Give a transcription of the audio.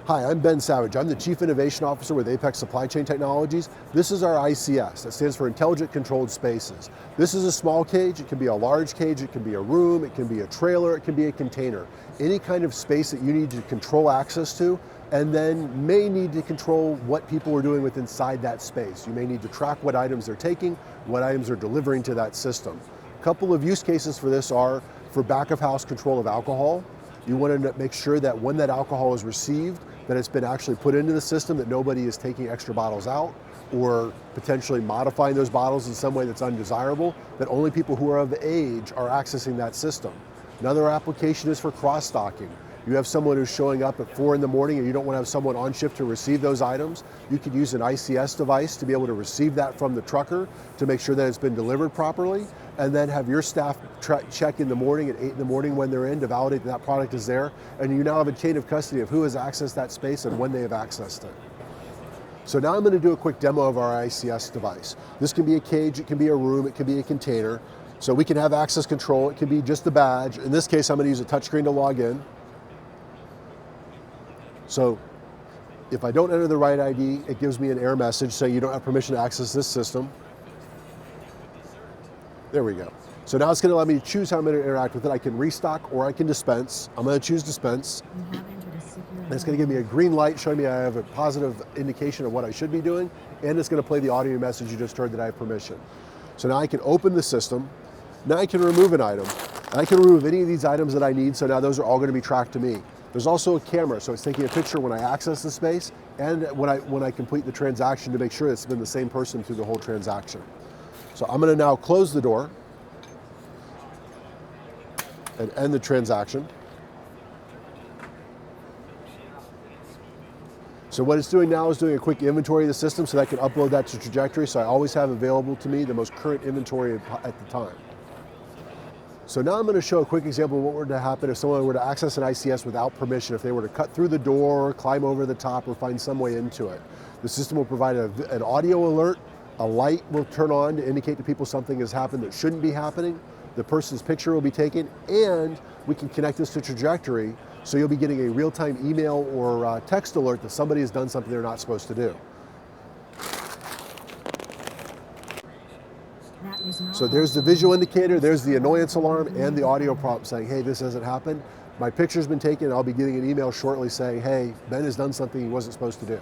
Hi, I'm Ben Savage. I'm the Chief Innovation Officer with Apex Supply Chain Technologies. This is our ICS. That stands for Intelligent Controlled Spaces. This is a small cage. It can be a large cage. It can be a room. It can be a trailer. It can be a container. Any kind of space that you need to control access to, and then may need to control what people are doing with inside that space. You may need to track what items they're taking, what items they're delivering to that system. A couple of use cases for this are for back of house control of alcohol. You want to make sure that when that alcohol is received, that it's been actually put into the system, that nobody is taking extra bottles out or potentially modifying those bottles in some way that's undesirable, that only people who are of age are accessing that system. Another application is for cross-stocking. You have someone who's showing up at 4 in the morning and you don't want to have someone on shift to receive those items. You could use an ICS device to be able to receive that from the trucker to make sure that it's been delivered properly, and then have your staff check in the morning at 8 in the morning when they're in to validate that product is there, and you now have a chain of custody of who has accessed that space and when they have accessed it. So now I'm going to do a quick demo of our ICS device. This can be a cage, it can be a room, it can be a container. So we can have access control, it can be just a badge. In this case, I'm going to use a touchscreen to log in. So if I don't enter the right ID, it gives me an error message saying you don't have permission to access this system. There we go. So now it's going to allow me to choose how I'm going to interact with it. I can restock or I can dispense. I'm going to choose dispense. And it's going to give me a green light showing me I have a positive indication of what I should be doing, and it's going to play the audio message you just heard that I have permission. So now I can open the system. Now I can remove an item. I can remove any of these items that I need, so now those are all going to be tracked to me. There's also a camera, so it's taking a picture when I access the space and when I complete the transaction to make sure it's been the same person through the whole transaction. So I'm going to now close the door and end the transaction. So what it's doing now is doing a quick inventory of the system so that I can upload that to Trajectory, so I always have available to me the most current inventory at the time. So now I'm going to show a quick example of what were to happen if someone were to access an ICS without permission, if they were to cut through the door, climb over the top, or find some way into it. The system will provide an audio alert, a light will turn on to indicate to people something has happened that shouldn't be happening, the person's picture will be taken, and we can connect this to Trajectory, so you'll be getting a real-time email or text alert that somebody has done something they're not supposed to do. So there's the visual indicator, there's the annoyance alarm, and the audio prompt saying, hey, this hasn't happened. My picture's been taken, I'll be getting an email shortly saying, hey, Ben has done something he wasn't supposed to do.